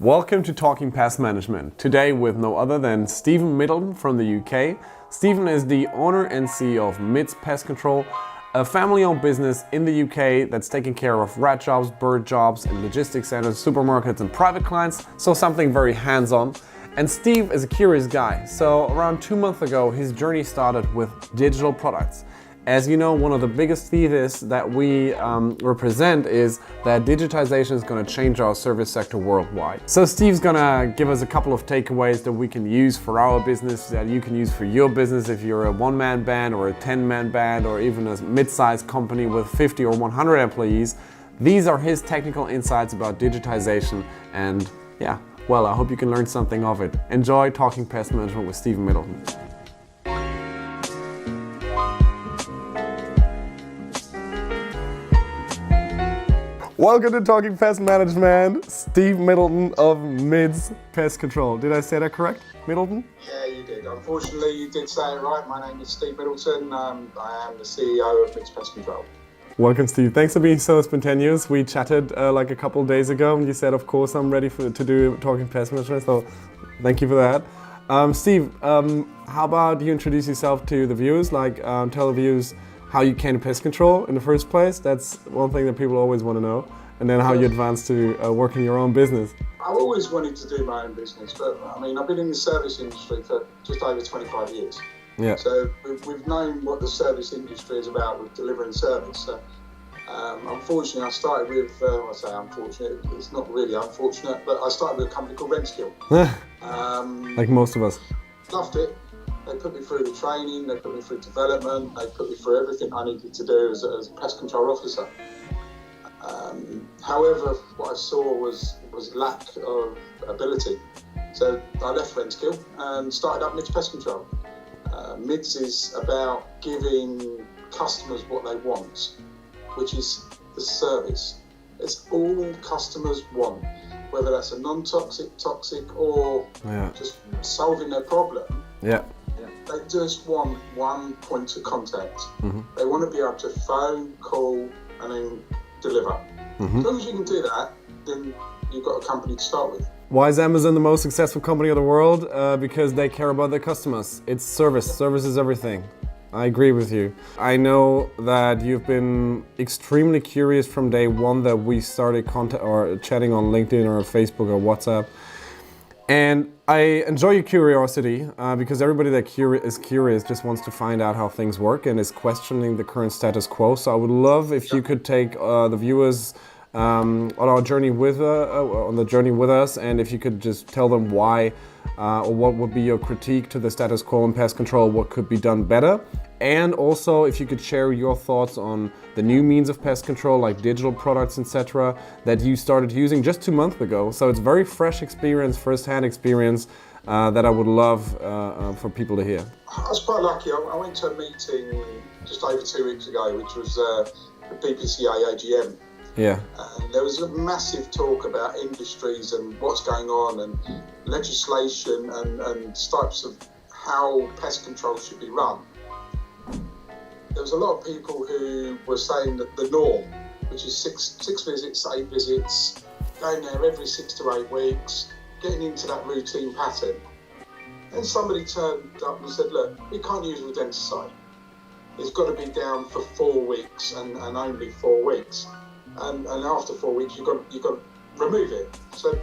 Welcome to Talking Pest Management. Today with no other than Stephen Middleton from the UK. Stephen is the owner and CEO of MIDS Pest Control, a family-owned business in the UK that's taking care of rat jobs, bird jobs, and logistics centers, supermarkets, and private clients, so something very hands-on. And Steve is a curious guy, so around 2 months ago his journey started with digital products. As you know, one of the biggest theses that we represent is that digitization is going to change our service sector worldwide. So Steve's going to give us a couple of takeaways that we can use for our business, that you can use for your business if you're a one-man band or a 10-man band or even a mid-sized company with 50 or 100 employees. These are his technical insights about digitization, and yeah, well, I hope you can learn something of it. Enjoy Talking Pest Management with Stephen Middleton. Welcome to Talking Pest Management, Steve Middleton of MIDS Pest Control. Did I say that correct, Middleton? Yeah, you did. Unfortunately, you did say it right. My name is Steve Middleton. I am the CEO of MIDS Pest Control. Welcome, Steve. Thanks for being so spontaneous. We chatted like a couple of days ago, and you said, of course, I'm ready to do Talking Pest Management, so thank you for that. Steve, how about you introduce yourself to the viewers, tell the viewers how you came to pest control in the first place. That's one thing that people always want to know. And then how you advanced to working your own business. I've always wanted to do my own business, but I mean, I've been in the service industry for just over 25 years. Yeah. So we've known what the service industry is about with delivering service. So, unfortunately, I started with, I say unfortunate, it's not really unfortunate, but I started with a company called Rentskill. Like most of us. Loved it. They put me through the training, they put me through development, they put me through everything I needed to do as a pest control officer. However, what I saw was lack of ability. So I left Rentskill and started up MIDS Pest Control. MIDS is about giving customers what they want, which is the service. It's all customers want, whether that's a non-toxic, toxic, or just solving their problem. Yeah. They just want one point of contact. Mm-hmm. They want to be able to phone, call, and then deliver. Mm-hmm. As long as you can do that, then you've got a company to start with. Why is Amazon the most successful company of the world? Because they care about their customers. It's service. Service is everything. I agree with you. I know that you've been extremely curious from day one that we started chatting on LinkedIn or Facebook or WhatsApp. And I enjoy your curiosity because everybody that is curious just wants to find out how things work and is questioning the current status quo. So I would love if you could take the viewers on our journey on the journey with us, and if you could just tell them why or what would be your critique to the status quo in pest control, what could be done better, and also if you could share your thoughts on the new means of pest control like digital products, etc., that you started using just 2 months ago. So it's very fresh experience, first-hand experience that I would love for people to hear. I was quite lucky. I went to a meeting just over 2 weeks ago, which was the BPCA AGM. Yeah. And there was a massive talk about industries and what's going on and legislation and types of how pest control should be run. There was a lot of people who were saying that the norm, which is six visits, 8 visits, going there every 6 to 8 weeks, getting into that routine pattern. Then somebody turned up and said, look, we can't use rodenticide. It's got to be down for 4 weeks and only 4 weeks. And after 4 weeks, you've got to remove it. So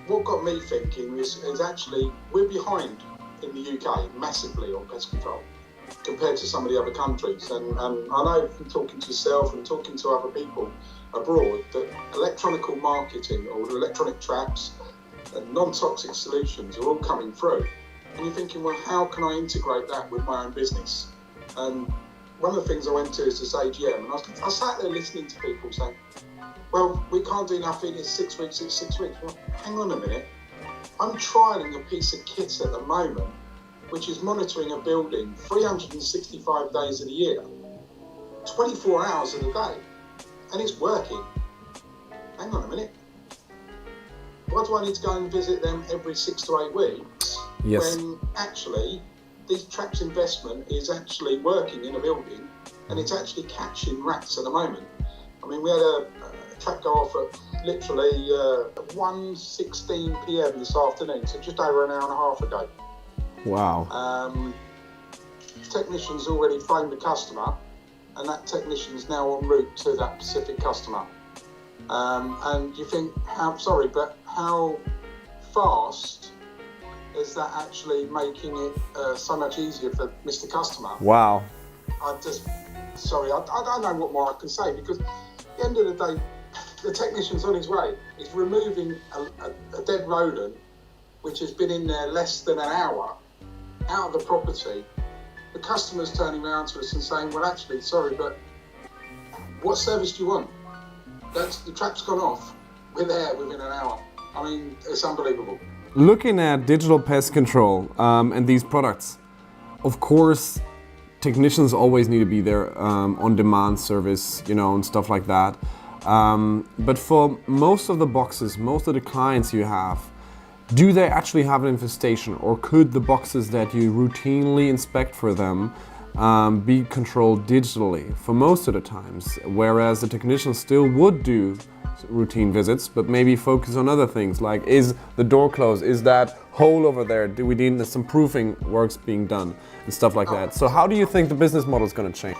what got me thinking is actually we're behind in the UK massively on pest control compared to some of the other countries. And I know from talking to yourself and talking to other people abroad that electronic marketing or electronic traps and non-toxic solutions are all coming through. And you're thinking, well, how can I integrate that with my own business? And one of the things I went to is this AGM, and I sat there listening to people saying, well, we can't do nothing, it's 6 weeks, it's 6 weeks. Well, hang on a minute. I'm trialling a piece of kit at the moment, which is monitoring a building 365 days of the year, 24 hours of the day, and it's working. Hang on a minute. Why do I need to go and visit them every 6 to 8 weeks when actually this traps investment is actually working in a building and it's actually catching rats at the moment? I mean, we had a trap go off at literally 1:16 p.m. this afternoon, so just over an hour and a half ago. Wow. Technician's already phoned the customer, and that technician's now en route to that specific customer. And you think, how fast is that actually making it so much easier for Mr. Customer? Wow. I don't know what more I can say, because at the end of the day, the technician's on his way. He's removing a dead rodent, which has been in there less than an hour, out of the property. The customer's turning around to us and saying, well, actually, sorry, but what service do you want? The trap's gone off. We're there within an hour. I mean, it's unbelievable. Looking at digital pest control and these products, of course, technicians always need to be there, on-demand service, and stuff like that. But for most of the boxes, most of the clients you have, do they actually have an infestation, or could the boxes that you routinely inspect for them be controlled digitally for most of the times, whereas the technician still would do routine visits, but maybe focus on other things, like, is the door closed, is that hole over there, do we need some proofing works being done and stuff like that. So how do you think the business model is going to change?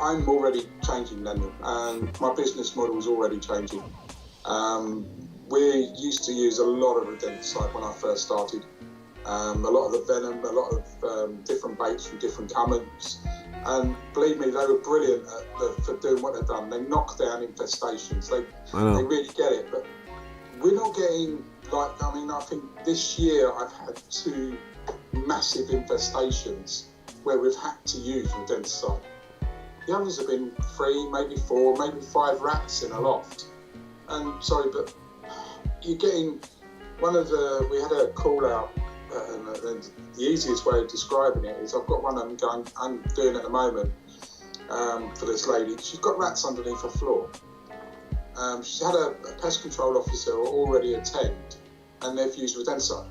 I'm already changing, Daniel, and my business model is already changing. We used to use a lot of rodenticide when I first started. A lot of the venom, a lot of different baits from different companies. And believe me, they were brilliant for doing what they've done. They knock down infestations. They really get it. But we're not getting, I think this year I've had 2 massive infestations where we've had to use rodenticide. The others have been 3, maybe 4, maybe 5 rats in a loft. And sorry, but you're getting we had a call out, and the easiest way of describing it is I've got one I'm doing at the moment for this lady. She's got rats underneath her floor. She's had a pest control officer already attend, and they've used rodenticide.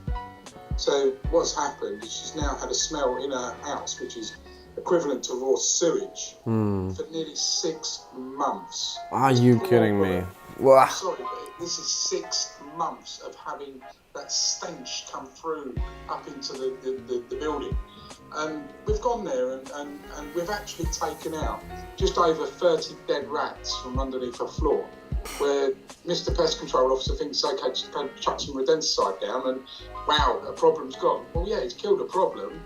So what's happened is she's now had a smell in her house, which is equivalent to raw sewage, for nearly 6 months. Are you kidding me? Wow. Sorry, but this is 6 months of having that stench come through up into the building. And we've gone there and we've actually taken out just over 30 dead rats from underneath her floor, where Mr. Pest Control Officer thinks it's okay to go chuck some rodenticide down and wow, a problem's gone. Well, yeah, he's killed a problem,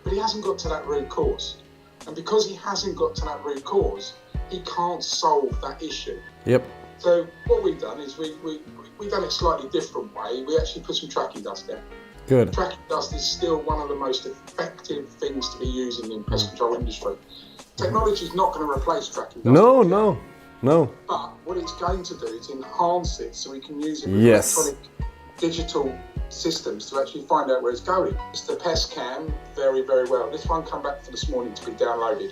but he hasn't got to that root cause. And because he hasn't got to that root cause, he can't solve that issue. Yep. So what we've done is we've done it a slightly different way. We actually put some tracking dust down. Good. Tracking dust is still one of the most effective things to be using in pest control industry. Technology is not going to replace tracking dust. No. But what it's going to do is enhance it so we can use it with electronic digital systems to actually find out where it's going. It's the Pest Cam, very, very well. This one come back for this morning to be downloaded.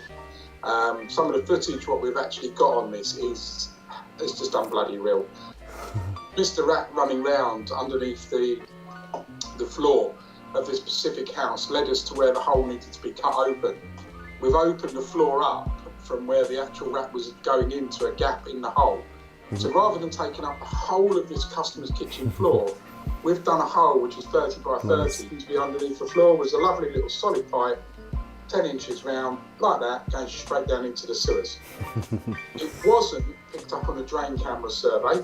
Some of the footage, what we've actually got on this is just unbloody real. Mr. Rat running round underneath the floor of this specific house led us to where the hole needed to be cut open. We've opened the floor up from where the actual rat was going into a gap in the hole. So rather than taking up the whole of this customer's kitchen floor, we've done a hole which is 30 by 30 to be underneath the floor. Was a lovely little solid pipe, 10 inches round, like that, going straight down into the sewers. It wasn't picked up on a drain camera survey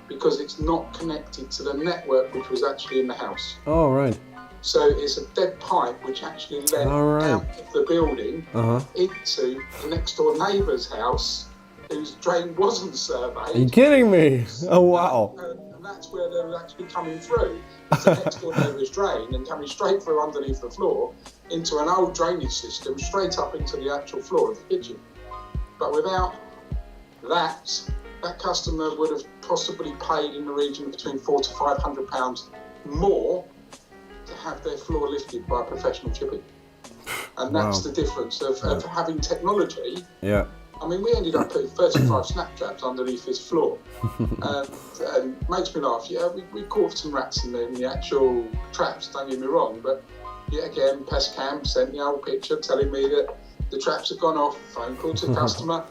because it's not connected to the network which was actually in the house. Oh, right. So it's a dead pipe which actually led out of the building into the next door neighbour's house whose drain wasn't surveyed. Are you kidding me? Oh, wow. And that's where they were actually coming through. It's the next door neighbour's drain and coming straight through underneath the floor into an old drainage system, straight up into the actual floor of the kitchen. But without that customer would have possibly paid in the region of between £400 to £500 more to have their floor lifted by a professional chipping. And that's the difference of having technology. Yeah. I mean, we ended up putting 35 snap traps underneath his floor. And makes me laugh. Yeah, we caught some rats in the actual traps, don't get me wrong, but yet again, Pest Cam sent the old picture telling me that the traps have gone off, phone call to customer,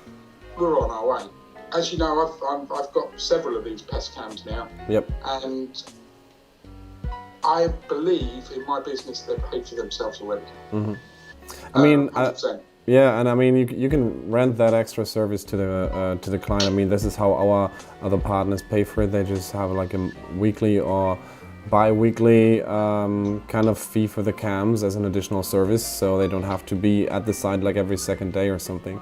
we're on our way. as you know, I've got several of these pest cams now. Yep. And I believe in my business they pay for themselves already. Mm-hmm. I mean, 100%. Yeah, and I mean, you can rent that extra service to the client. I mean, this is how our other partners pay for it. They just have like a weekly or bi-weekly kind of fee for the cams as an additional service, so they don't have to be at the site like every second day or something.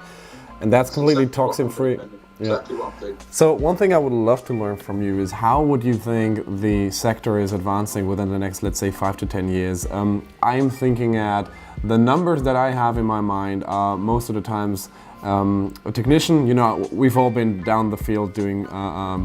And that's completely toxin-free. Exactly what I'm doing. So one thing I would love to learn from you is how would you think the sector is advancing within the next, let's say, 5 to 10 years? I'm thinking at the numbers that I have in my mind are most of the times a technician. You know, we've all been down the field doing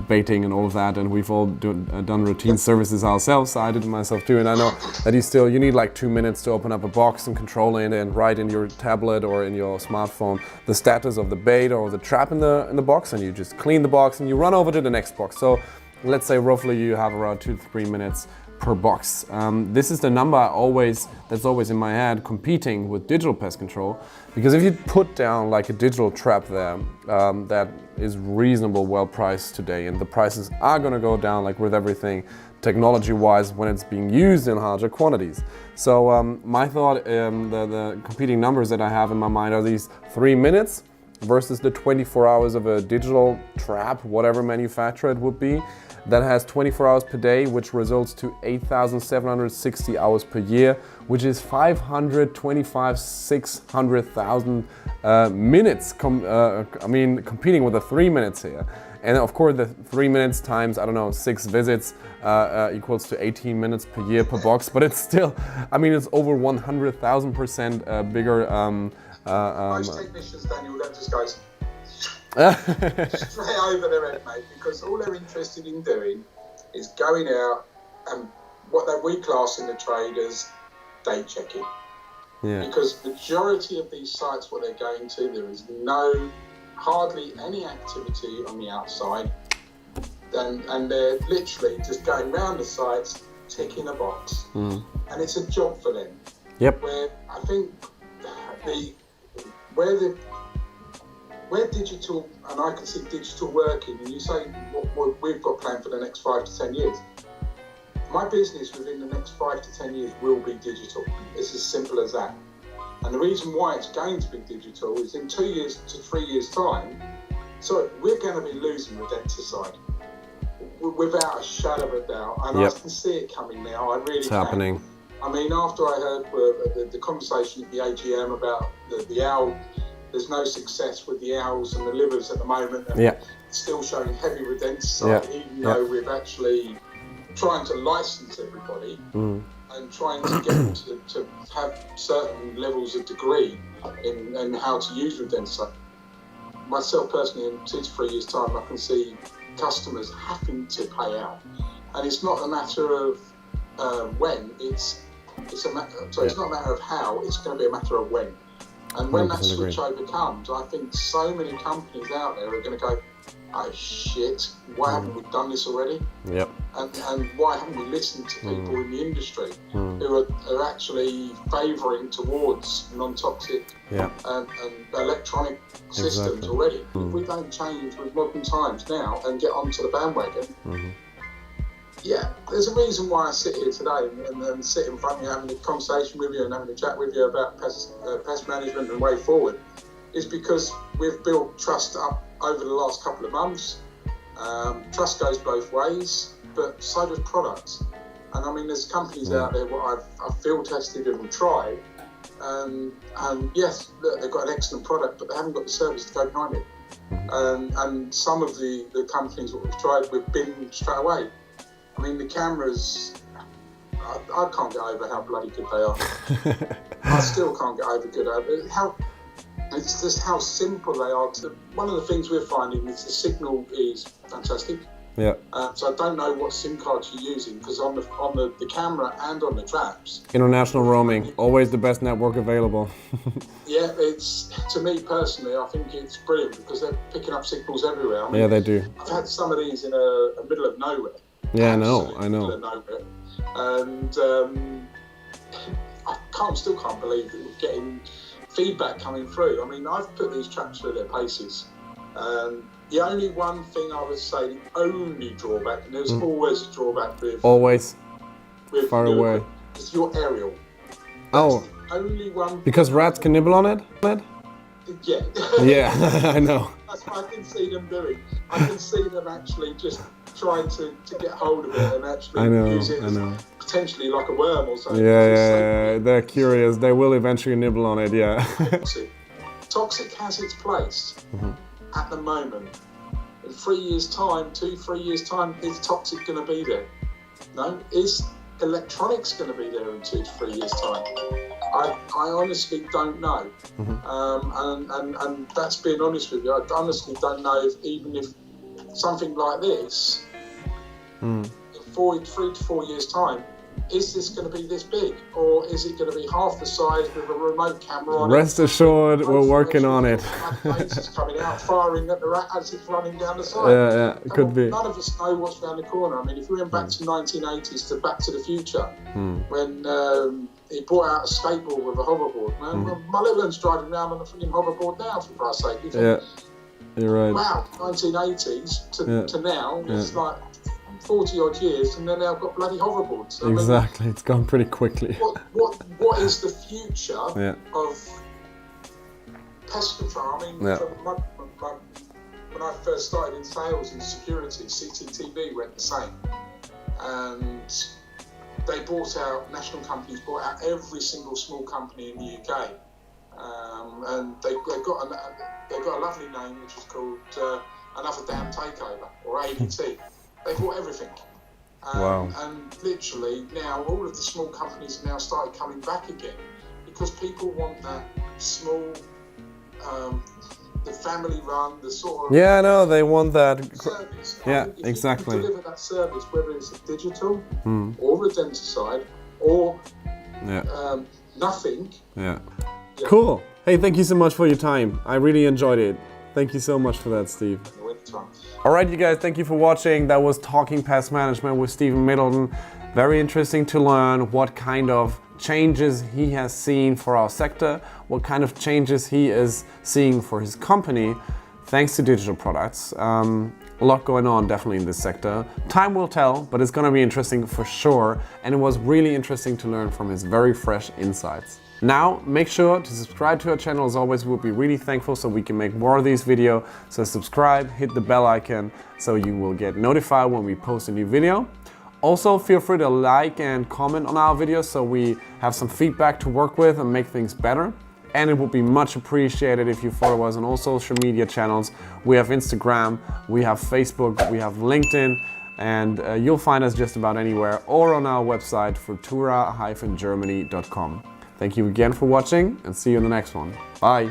baiting and all of that, and we've all done routine services ourselves. I did it myself too, and I know that you need like 2 minutes to open up a box and control it and write in your tablet or in your smartphone the status of the bait or the trap in the box, and you just clean the box and you run over to the next box. So let's say roughly you have around 2 to 3 minutes per box. This is the number that's always in my head, competing with digital pest control, because if you put down like a digital trap there that is reasonable, well priced today, and the prices are going to go down like with everything technology wise when it's being used in larger quantities. So my thought, the competing numbers that I have in my mind are these 3 minutes versus the 24 hours of a digital trap, whatever manufacturer it would be, that has 24 hours per day, which results to 8,760 hours per year, which is 600,000 minutes. Competing with the 3 minutes here. And of course, the 3 minutes times, 6 visits equals to 18 minutes per year per box. But it's still, it's over 100,000% bigger. Most technicians, Daniel, that just goes straight over their head, mate, because all they're interested in doing is going out and what we class in the trade as date checking. Yeah. Because majority of these sites, what they're going to, there is hardly any activity on the outside, and they're literally just going round the sites, ticking a box, and it's a job for them. Yep. Where I think where digital, and I can see digital working, and you say what we've got planned for the next 5 to 10 years. My business within the next 5 to 10 years will be digital. It's as simple as that. And the reason why it's going to be digital is in 2 years to 3 years' time, so we're going to be losing rodenticide without a shadow of a doubt. And I can see it coming now. I really It's can. happening. After I heard the conversation at the AGM about the owl, there's no success with the owls and the livers at the moment, and it's still showing heavy rodenticide, even though we're actually trying to license everybody and trying to get them to have certain levels of degree in how to use rodenticide. Myself personally, in 2 to 3 years' time, I can see customers having to pay out, and it's not a matter of when. It's not a matter of how. It's going to be a matter of when. And when that switch over comes, I think so many companies out there are going to go, oh shit, why haven't we done this already? Yep. And why haven't we listened to people in the industry who are actually favouring towards non-toxic and electronic systems already? If we don't change with modern times now and get onto the bandwagon, there's a reason why I sit here today and sit in front of you having a conversation with you and having a chat with you about pest management and way forward, is because we've built trust up over the last couple of months. Trust goes both ways, but so does products. And there's companies out there what I've field tested and tried, and yes, look, they've got an excellent product, but they haven't got the service to go behind it. And some of the companies that we've tried, we've been straight away. The cameras, I can't get over how bloody good they are. I still can't get over it's just how simple they are. One of the things we're finding is the signal is fantastic. Yeah. So I don't know what SIM cards you're using, because on the camera and on the traps. International roaming, always the best network available. It's, to me personally, I think it's brilliant because they're picking up signals everywhere. They do. I've had some of these in a middle of nowhere. Yeah, I know. Middle of nowhere. And I still can't believe that we're getting feedback coming through. I've put these traps through their paces. The only one thing I would say, the only drawback, and there's always a drawback with far away, is your aerial. Oh, only one. Because rats can nibble on it? Yeah. Yeah, I know. That's what I can see them doing. I can see them actually just trying to get hold of it and actually use it as potentially like a worm or something. Yeah, they're curious. They will eventually nibble on it, yeah. Toxic has its place at the moment. In 3 years' time, 3 years' time, is toxic going to be there? No. Is electronics going to be there in 2 to 3 years' time? I honestly don't know. And that's being honest with you. I honestly don't know even if something like this, in 3 to 4 years' time, is this going to be this big, or is it going to be half the size with a remote camera on it? Rest assured, we're working on it. Lasers coming out, firing at the rat as it's running down the side. Yeah, it could be. None of us know what's around the corner. I mean, if we went back to 1980s to Back to the Future, when he brought out a skateboard with a hoverboard, man, my little one's driving around on a freaking hoverboard now, for Christ's sake. Yeah, you're right. Wow, 1980s to now, it's like 40 odd years, and then they've got bloody hoverboards. So exactly, it's gone pretty quickly. What is the future of pest control? I mean, when I first started in sales and security, CCTV went the same, and they bought out, national companies bought out every single small company in the UK, and they got a lovely name which is called Another Damn Takeover, or ADT. They bought everything. Wow. And literally now all of the small companies have now started coming back again because people want that small, the family run, the sort of... Yeah, no, they want that... service. Yeah, if exactly. you deliver that service, whether it's a digital or a denticide or nothing. Yeah. Cool. Hey, thank you so much for your time. I really enjoyed it. Thank you so much for that, Steve. Alright, you guys, thank you for watching. That was Talking Pest Management with Stephen Middleton. Very interesting to learn what kind of changes he has seen for our sector, what kind of changes he is seeing for his company, thanks to digital products. A lot going on definitely in this sector. Time will tell, but it's going to be interesting for sure. And it was really interesting to learn from his very fresh insights. Now, make sure to subscribe to our channel. As always, we'll be really thankful so we can make more of these videos. So subscribe, hit the bell icon so you will get notified when we post a new video. Also, feel free to like and comment on our videos so we have some feedback to work with and make things better. And it would be much appreciated if you follow us on all social media channels. We have Instagram, we have Facebook, we have LinkedIn, and you'll find us just about anywhere or on our website, futura-germany.com. Thank you again for watching and see you in the next one. Bye.